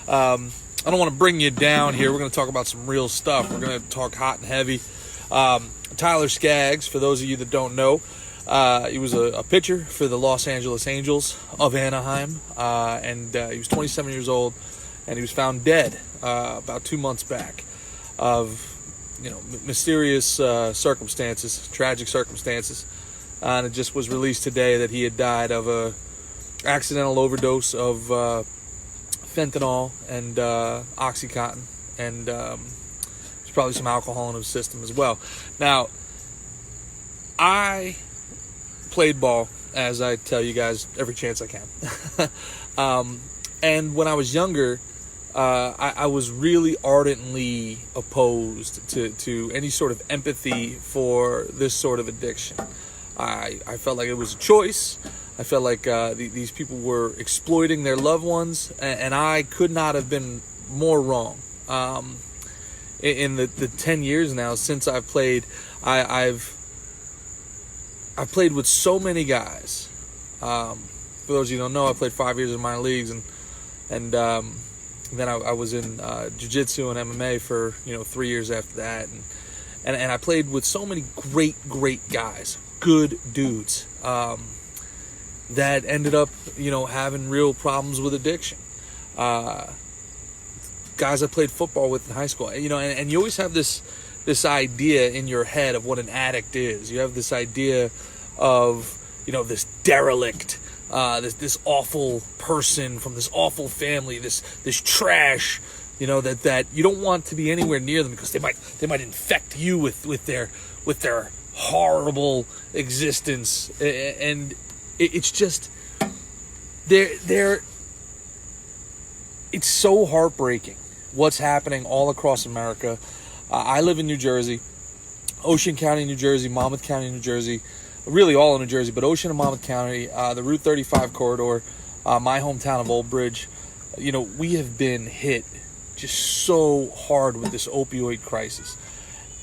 I don't want to bring you down here. We're going to talk about some real stuff. We're going to talk hot and heavy. Tyler Skaggs, for those of you that don't know, he was a pitcher for the Los Angeles Angels of Anaheim, and he was 27 years old, and he was found dead about 2 months back of mysterious circumstances, tragic circumstances, and it just was released today that he had died of a accidental overdose of fentanyl and Oxycontin, and there's probably some alcohol in his system as well. Now, I played ball, as I tell you guys every chance I can. And when I was younger, I was really ardently opposed to any sort of empathy for this sort of addiction. I felt like it was a choice. I felt like these people were exploiting their loved ones, and I could not have been more wrong. In the 10 years now since I've played, I've played with so many guys. For those of you who don't know, I played 5 years in minor leagues, and then I was in jiu-jitsu and MMA for 3 years after that, and I played with so many great guys, good dudes, that ended up having real problems with addiction. Guys I played football with in high school, and you always have this idea in your head of what an addict is. You have this idea of this derelict, this awful person from this awful family, this trash, that you don't want to be anywhere near them because they might infect you with their horrible existence, and it's just it's so heartbreaking what's happening all across America. I live in New Jersey, Ocean County, New Jersey, Monmouth County, New Jersey, really all in New Jersey, but Ocean and Monmouth County, the Route 35 corridor, my hometown of Old Bridge. We have been hit just so hard with this opioid crisis.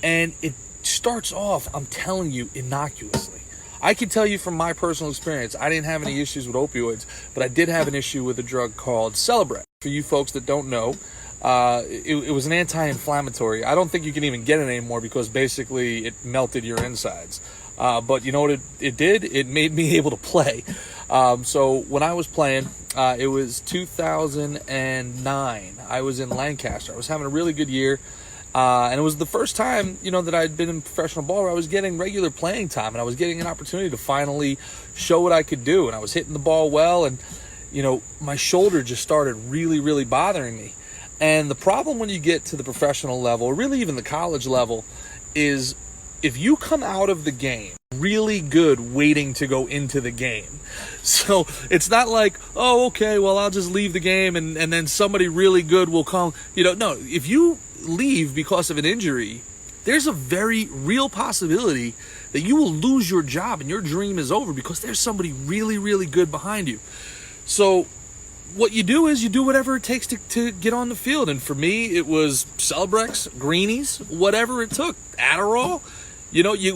And it starts off, I'm telling you, innocuously. I can tell you from my personal experience, I didn't have any issues with opioids, but I did have an issue with a drug called Celebrex. For you folks that don't know, it was an anti-inflammatory. I don't think you can even get it anymore because basically it melted your insides. But you know what it did? It made me able to play. So when I was playing, it was 2009. I was in Lancaster. I was having a really good year. And it was the first time, that I'd been in professional ball where I was getting regular playing time, and I was getting an opportunity to finally show what I could do. And I was hitting the ball well, and, my shoulder just started really, really bothering me. And the problem when you get to the professional level, or really even the college level, is if you come out of the game really good waiting to go into the game. So it's not like, oh, okay, well, I'll just leave the game and then somebody really good will come. No, if you leave because of an injury, there's a very real possibility that you will lose your job and your dream is over because there's somebody really, really good behind you. So what you do is you do whatever it takes to get on the field. And for me, it was Celebrex, Greenies, whatever it took, Adderall,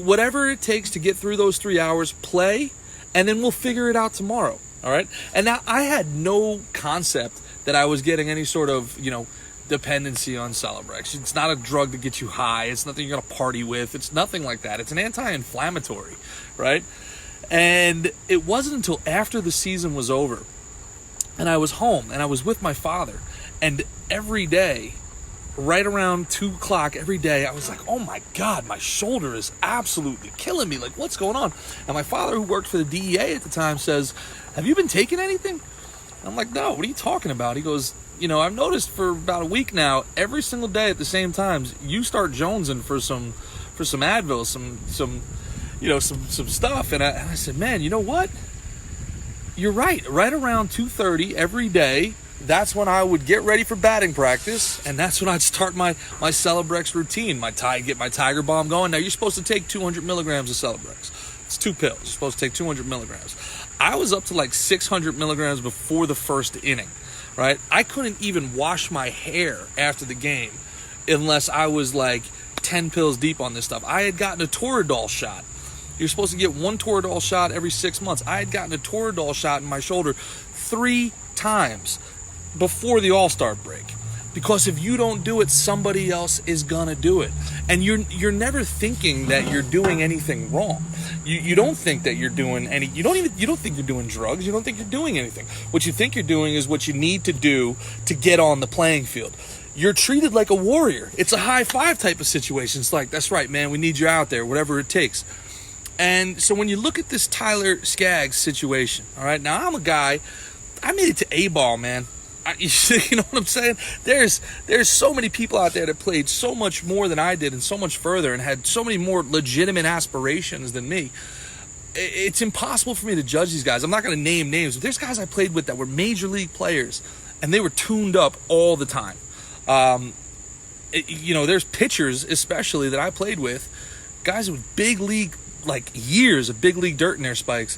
whatever it takes to get through those 3 hours, play, and then we'll figure it out tomorrow. All right. And now I had no concept that I was getting any sort of, dependency on Celebrex. It's not a drug that gets you high. It's nothing you're going to party with. It's nothing like that. It's an anti-inflammatory, right? And it wasn't until after the season was over and I was home and I was with my father, and every day, right around 2 o'clock every day, I was like, oh my God, my shoulder is absolutely killing me. Like, what's going on? And my father, who worked for the DEA at the time, says, have you been taking anything? I'm like, no, what are you talking about? He goes, I've noticed for about a week now, every single day at the same times, you start jonesing for some Advil, some stuff. And I said, man, you know what? You're right. Right around 2:30 every day, that's when I would get ready for batting practice, and that's when I'd start my Celebrex routine, get my Tiger Bomb going. Now, you're supposed to take 200 milligrams of Celebrex. It's 2 pills. You're supposed to take 200 milligrams. I was up to like 600 milligrams before the first inning, right? I couldn't even wash my hair after the game unless I was like 10 pills deep on this stuff. I had gotten a Toradol shot. You're supposed to get 1 Toradol shot every 6 months. I had gotten a Toradol shot in my shoulder 3 times. before the All-Star break. Because if you don't do it, somebody else is gonna do it, and you're never thinking that you're doing anything wrong. You don't think that you're doing any. You don't think you're doing drugs. You don't think you're doing anything. What you think you're doing is what you need to do to get on the playing field. You're treated like a warrior. It's a high five type of situation. It's like, that's right, man. We need you out there, whatever it takes. And so when you look at this Tyler Skaggs situation, all right. Now I'm a guy. I made it to A-ball, man. You know what I'm saying? There's so many people out there that played so much more than I did and so much further and had so many more legitimate aspirations than me. It's impossible for me to judge these guys. I'm not going to name names, but there's guys I played with that were major league players, and they were tuned up all the time. There's pitchers especially that I played with, guys with big league, like years of big league dirt in their spikes.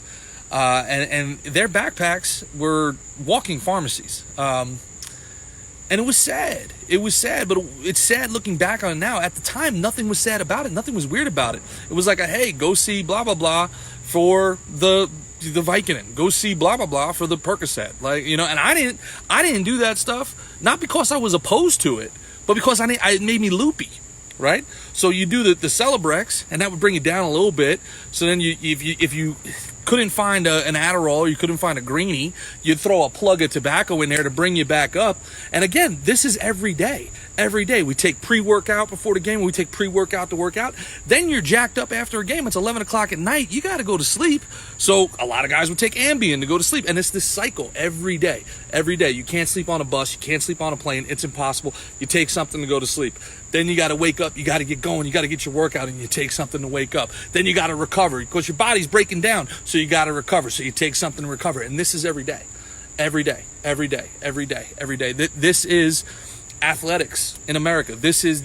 And their backpacks were walking pharmacies. And it was sad. It was sad, but it's sad looking back on it now. At the time, nothing was sad about it. Nothing was weird about it. It was like, hey, go see blah, blah, blah for the Vicodin. Go see blah, blah, blah for the Percocet. And I didn't do that stuff, not because I was opposed to it, but because it made me loopy. Right? So you do the Celebrex, and that would bring you down a little bit. So then if you couldn't find an Adderall, you couldn't find a greenie, you'd throw a plug of tobacco in there to bring you back up. And again, this is every day. Every day we take pre-workout before the game. We take pre-workout to work out. Then you're jacked up after a game. It's 11 o'clock at night. You got to go to sleep. So a lot of guys would take Ambien to go to sleep. And it's this cycle every day. Every day. You can't sleep on a bus. You can't sleep on a plane. It's impossible. You take something to go to sleep. Then you got to wake up. You got to get going. You got to get your workout, and you take something to wake up. Then you got to recover because your body's breaking down. So you got to recover. So you take something to recover. And this is every day. Every day. Every day. Every day. Every day. This is athletics in America. This is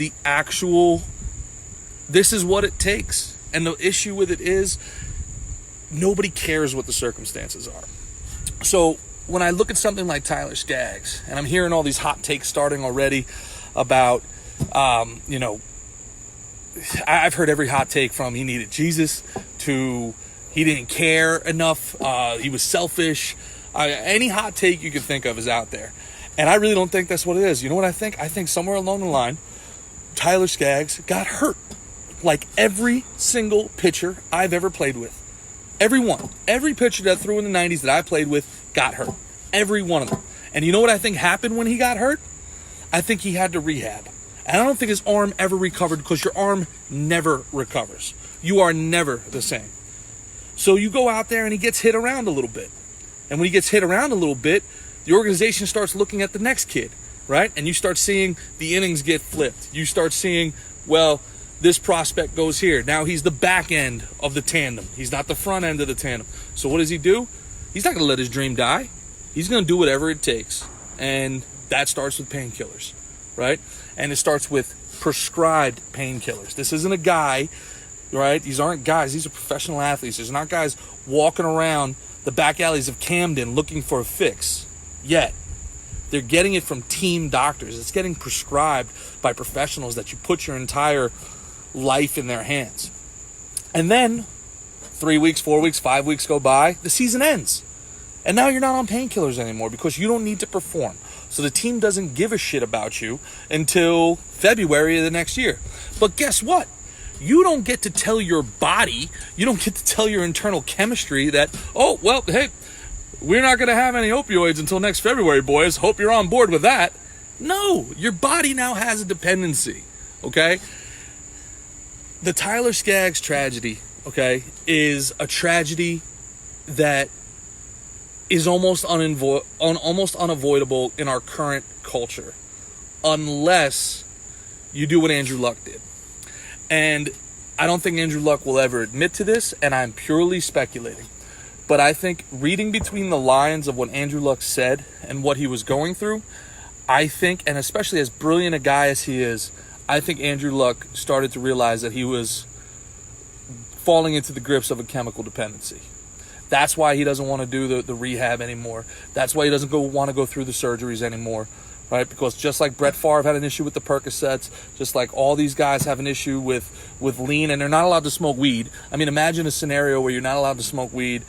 what it takes. And the issue with it is nobody cares what the circumstances are. So when I look at something like Tyler Skaggs, and I'm hearing all these hot takes starting already about, I've heard every hot take from he needed Jesus to he didn't care enough, he was selfish. Any hot take you can think of is out there. And I really don't think that's what it is. You know what I think? I think somewhere along the line, Tyler Skaggs got hurt. Like every single pitcher I've ever played with. Every one. Every pitcher that threw in the 90s that I played with got hurt. Every one of them. And you know what I think happened when he got hurt? I think he had to rehab. And I don't think his arm ever recovered because your arm never recovers. You are never the same. So you go out there and he gets hit around a little bit. And when he gets hit around a little bit, the organization starts looking at the next kid, right? And you start seeing the innings get flipped. You start seeing, well, this prospect goes here. Now he's the back end of the tandem. He's not the front end of the tandem. So what does he do? He's not going to let his dream die. He's going to do whatever it takes. And that starts with painkillers, right? And it starts with prescribed painkillers. This isn't a guy, right? These aren't guys. These are professional athletes. These are not guys walking around the back alleys of Camden looking for a fix. Yet, they're getting it from team doctors. It's getting prescribed by professionals that you put your entire life in their hands. And then 3 weeks, 4 weeks, 5 weeks go by, the season ends. And now you're not on painkillers anymore because you don't need to perform. So the team doesn't give a shit about you until February of the next year. But guess what? You don't get to tell your body, you don't get to tell your internal chemistry that, oh, well, hey, we're not going to have any opioids until next February, boys. Hope you're on board with that. No, your body now has a dependency, okay? The Tyler Skaggs tragedy, okay, is a tragedy that is almost unavoidable in our current culture unless you do what Andrew Luck did. And I don't think Andrew Luck will ever admit to this, and I'm purely speculating. But I think reading between the lines of what Andrew Luck said and what he was going through, I think, and especially as brilliant a guy as he is, I think Andrew Luck started to realize that he was falling into the grips of a chemical dependency. That's why he doesn't want to do the rehab anymore. That's why he doesn't want to go through the surgeries anymore, right? Because just like Brett Favre had an issue with the Percocets, just like all these guys have an issue with lean, and they're not allowed to smoke weed. I mean, imagine a scenario where you're not allowed to smoke weed,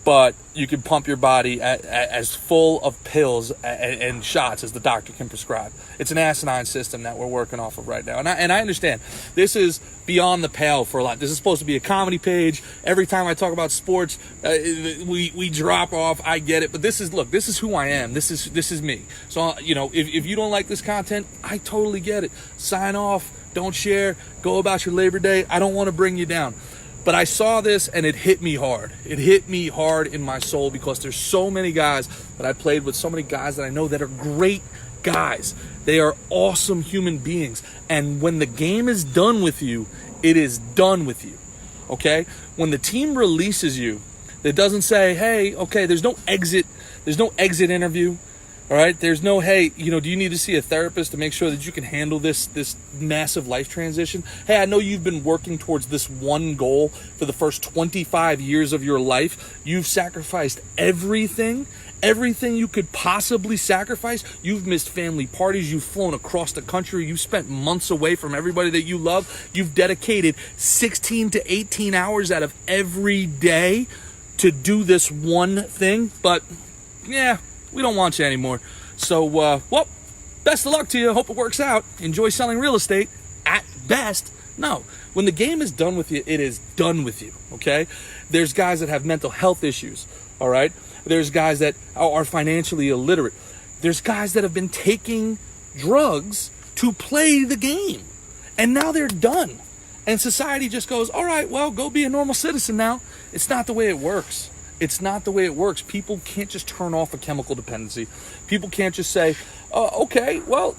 but you can pump your body as full of pills and shots as the doctor can prescribe. It's an asinine system that we're working off of right now. And I understand this is beyond the pale for a lot. This is supposed to be a comedy page. Every time I talk about sports, we drop off. I get it. But this is who I am. This is me. So, if you don't like this content, I totally get it. Sign off. Don't share. Go about your Labor Day. I don't want to bring you down. But I saw this and it hit me hard. It hit me hard in my soul because there's so many guys that I played with, so many guys that I know that are great guys. They are awesome human beings. And when the game is done with you, it is done with you. Okay? When the team releases you, it doesn't say, hey, okay, there's no exit interview. All right, there's no, hey, do you need to see a therapist to make sure that you can handle this massive life transition? Hey, I know you've been working towards this one goal for the first 25 years of your life. You've sacrificed everything you could possibly sacrifice. You've missed family parties. You've flown across the country. You've spent months away from everybody that you love. You've dedicated 16 to 18 hours out of every day to do this one thing. But, yeah, we don't want you anymore. So, best of luck to you. Hope it works out. Enjoy selling real estate at best. No, when the game is done with you, it is done with you, okay? There's guys that have mental health issues, all right? There's guys that are financially illiterate. There's guys that have been taking drugs to play the game, and now they're done. And society just goes, all right, well, go be a normal citizen now. It's not the way it works. It's not the way it works. People can't just turn off a chemical dependency. People can't just say, okay, well,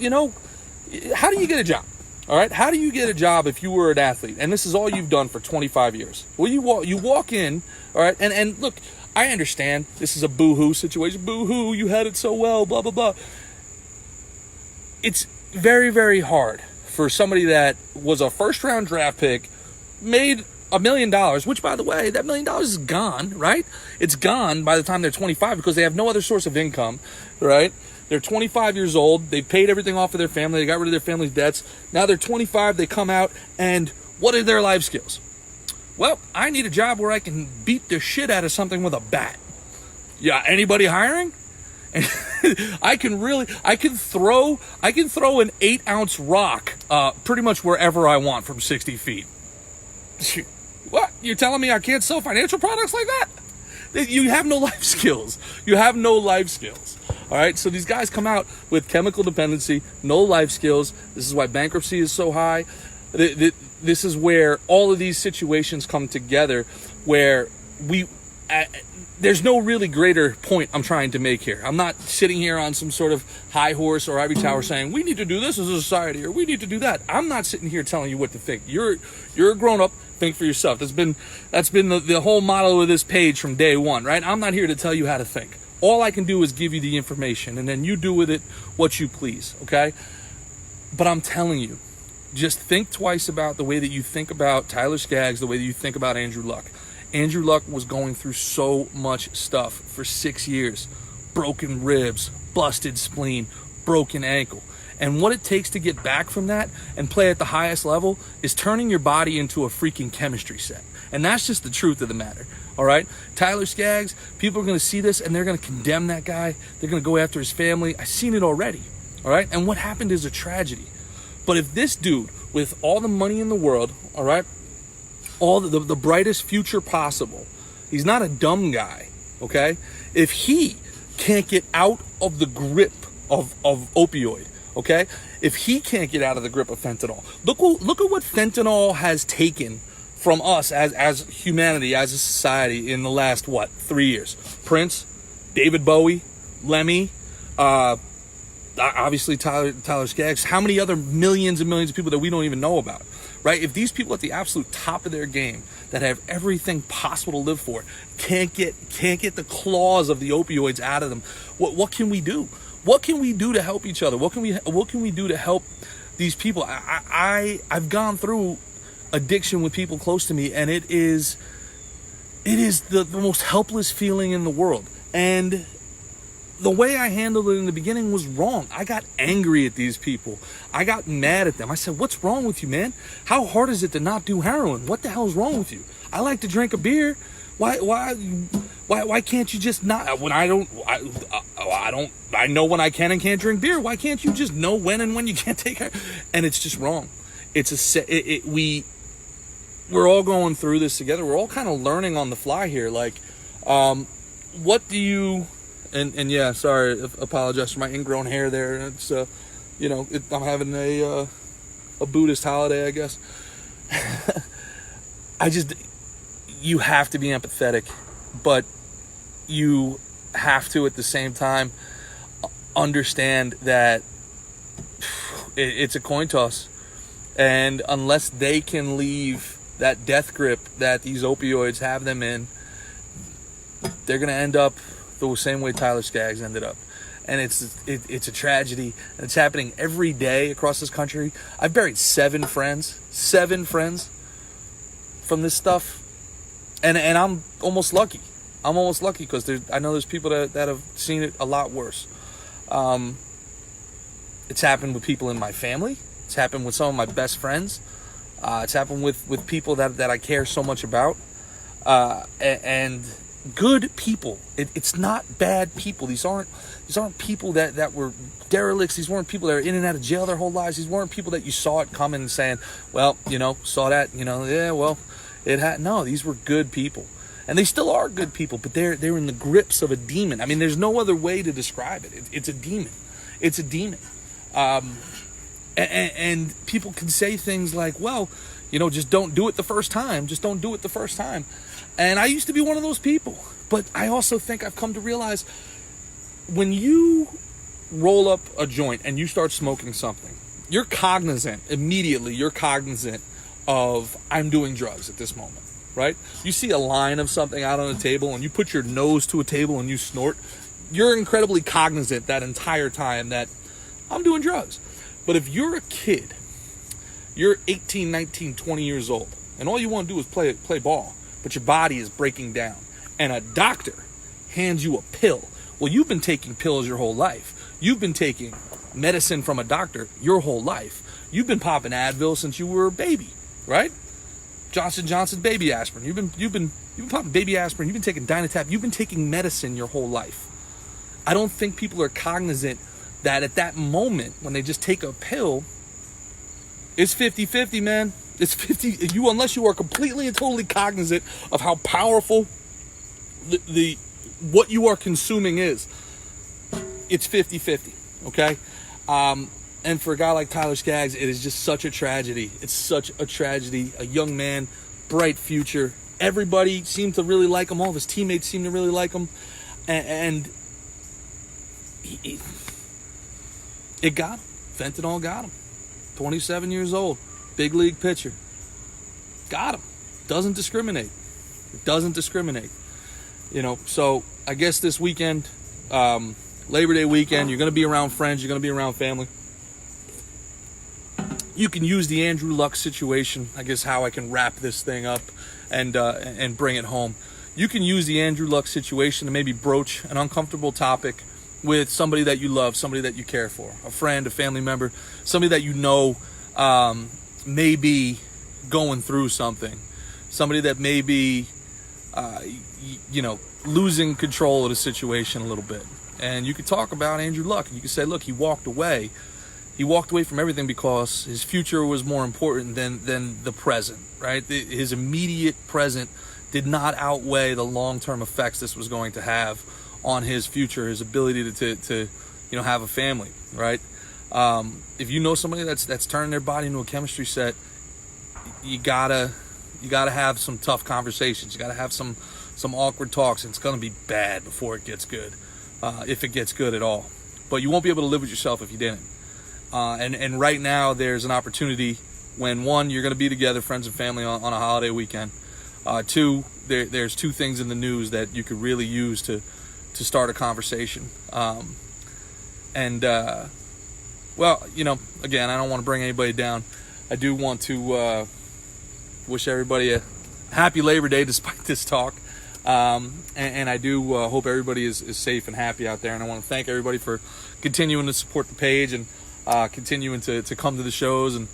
how do you get a job? All right, how do you get a job if you were an athlete and this is all you've done for 25 years? Well, you walk in, all right, and look, I understand this is a boo-hoo situation. Boo-hoo, you had it so well, blah, blah, blah. It's very, very hard for somebody that was a first-round draft pick, made $1 million, which, by the way, that $1 million is gone, right? It's gone by the time they're 25 because they have no other source of income, right? They're 25 years old. They paid everything off of their family. They got rid of their family's debts. Now they're 25. They come out, and what are their life skills? Well, I need a job where I can beat the shit out of something with a bat. Yeah, anybody hiring? I can throw an 8-ounce rock pretty much wherever I want from 60 feet. What? You're telling me I can't sell financial products like that? You have no life skills. You have no life skills. All right? So these guys come out with chemical dependency, no life skills. This is why bankruptcy is so high. This is where all of these situations come together where there's no really greater point I'm trying to make here. I'm not sitting here on some sort of high horse or ivory tower saying, we need to do this as a society or we need to do that. I'm not sitting here telling you what to think. You're a grown-up. Think for yourself. That's been the whole motto of this page from day one, right? I'm not here to tell you how to think. All I can do is give you the information, and then you do with it what you please, okay? But I'm telling you, just think twice about the way that you think about Tyler Skaggs, the way that you think about Andrew Luck. Andrew Luck was going through so much stuff for 6 years. Broken ribs, busted spleen, broken ankle. And what it takes to get back from that and play at the highest level is turning your body into a freaking chemistry set. And that's just the truth of the matter, all right? Tyler Skaggs, people are going to see this and they're going to condemn that guy. They're going to go after his family. I've seen it already, all right? And what happened is a tragedy. But if this dude, with all the money in the world, all right, all the brightest future possible, he's not a dumb guy, okay? If he can't get out of the grip of opioid, okay? If he can't get out of the grip of fentanyl, look at what fentanyl has taken from us as humanity, as a society in the last, 3 years? Prince, David Bowie, Lemmy, obviously Tyler Skaggs. How many other millions and millions of people that we don't even know about, right? If these people at the absolute top of their game that have everything possible to live for can't get the claws of the opioids out of them, what can we do? What can we do to help each other? What can we do to help these people? I've gone through addiction with people close to me, and it is the most helpless feeling in the world. And the way I handled it in the beginning was wrong. I got angry at these people. I got mad at them. I said, what's wrong with you, man? How hard is it to not do heroin? What the hell is wrong with you? I like to drink a beer. Why can't you just not? When I know when I can and can't drink beer. Why can't you just know when and when you can't take it? And it's just wrong. We're all going through this together. We're all kind of learning on the fly here. Like, what do you? And yeah, sorry, apologize for my ingrown hair there. It's I'm having a Buddhist holiday, I guess. You have to be empathetic, but you have to at the same time understand that it's a coin toss. And unless they can leave that death grip that these opioids have them in, they're going to end up the same way Tyler Skaggs ended up. And it's a tragedy, and it's happening every day across this country. I've buried 7 friends from this stuff. And I'm almost lucky. Because I know there's people that have seen it a lot worse. It's happened with people in my family. It's happened with some of my best friends. It's happened with people that I care so much about. And good people. It's not bad people. These aren't people that were derelicts. These weren't people that are in and out of jail their whole lives. These weren't people that you saw it coming and saying, well, saw that, yeah, well, no, these were good people. And they still are good people, but they're in the grips of a demon. I mean, there's no other way to describe it. It's a demon. It's a demon. And people can say things like, well, just don't do it the first time. Just don't do it the first time. And I used to be one of those people. But I also think I've come to realize when you roll up a joint and you start smoking something, you're cognizant of I'm doing drugs at this moment, right? You see a line of something out on a table and you put your nose to a table and you snort. You're incredibly cognizant that entire time that I'm doing drugs. But if you're a kid, you're 18, 19, 20 years old, and all you want to do is play ball, but your body is breaking down, and a doctor hands you a pill. Well, you've been taking pills your whole life. You've been taking medicine from a doctor your whole life. You've been popping Advil since you were a baby, right? Johnson & Johnson's baby aspirin. You've been popping baby aspirin. You've been taking Dynatap. You've been taking medicine your whole life. I don't think people are cognizant that at that moment when they just take a pill, it's 50-50, man. It's 50. Unless you are completely and totally cognizant of how powerful the what you are consuming is, it's 50-50. Okay. And for a guy like Tyler Skaggs, it is just such a tragedy. It's such a tragedy. A young man, bright future. Everybody seemed to really like him. All of his teammates seemed to really like him. And it got him. Fentanyl got him. 27 years old. Big league pitcher. Got him. Doesn't discriminate. It doesn't discriminate. So I guess this weekend, Labor Day weekend, you're going to be around friends. You're going to be around family. You can use the Andrew Luck situation. I guess how I can wrap this thing up and bring it home. You can use the Andrew Luck situation to maybe broach an uncomfortable topic with somebody that you love, somebody that you care for, a friend, a family member, somebody that may be going through something, somebody that may be, losing control of the situation a little bit. And you could talk about Andrew Luck. You could say, look, he walked away. He walked away from everything because his future was more important than the present, right? His immediate present did not outweigh the long-term effects this was going to have on his future, his ability to have a family, right? If you know somebody that's turning their body into a chemistry set, you gotta have some tough conversations. You gotta have some awkward talks, and it's gonna be bad before it gets good, if it gets good at all. But you won't be able to live with yourself if you didn't. And right now there's an opportunity when, one, you're going to be together, friends and family, on a holiday weekend. Two, there's 2 things in the news that you could really use to start a conversation. Again, I don't want to bring anybody down. I do want to wish everybody a happy Labor Day despite this talk. And I do hope everybody is safe and happy out there. And I want to thank everybody for continuing to support the page and continuing to come to the shows and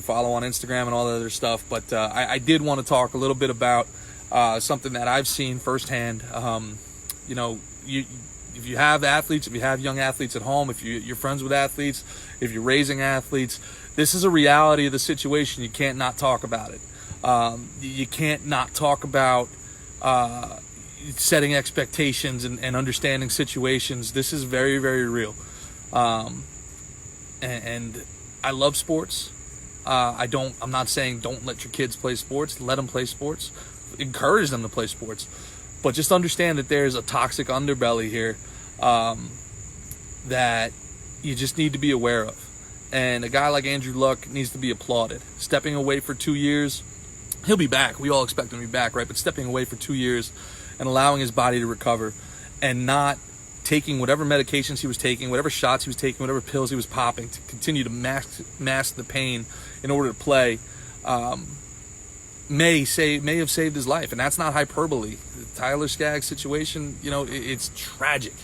follow on Instagram and all that other stuff. But I did want to talk a little bit about something that I've seen firsthand. You know, if you have athletes, if you have young athletes at home, if you're friends with athletes, if you're raising athletes, this is a reality of the situation. You can't not talk about it. You can't not talk about setting expectations and understanding situations. This is very, very real. And I love sports. I'm not saying don't let your kids play sports. Let them play sports. Encourage them to play sports. But just understand that there's a toxic underbelly here that you just need to be aware of. And a guy like Andrew Luck needs to be applauded. Stepping away for 2 years, he'll be back. We all expect him to be back, right? But stepping away for 2 years and allowing his body to recover and not taking whatever medications he was taking, whatever shots he was taking, whatever pills he was popping to continue to mask the pain in order to play, may have saved his life. And that's not hyperbole. The Tyler Skaggs situation, you know, it's tragic,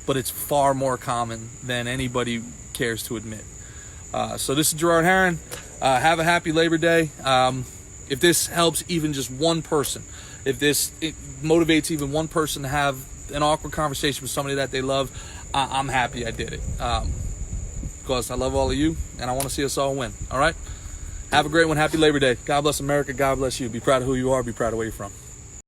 but it's far more common than anybody cares to admit. So this is Gerard Haran. Have a happy Labor Day. If this helps even just one person, if it motivates even one person to have an awkward conversation with somebody that they love, I'm happy I did it. Because I love all of you, and I want to see us all win. All right? Have a great one. Happy Labor Day. God bless America. God bless you. Be proud of who you are. Be proud of where you're from.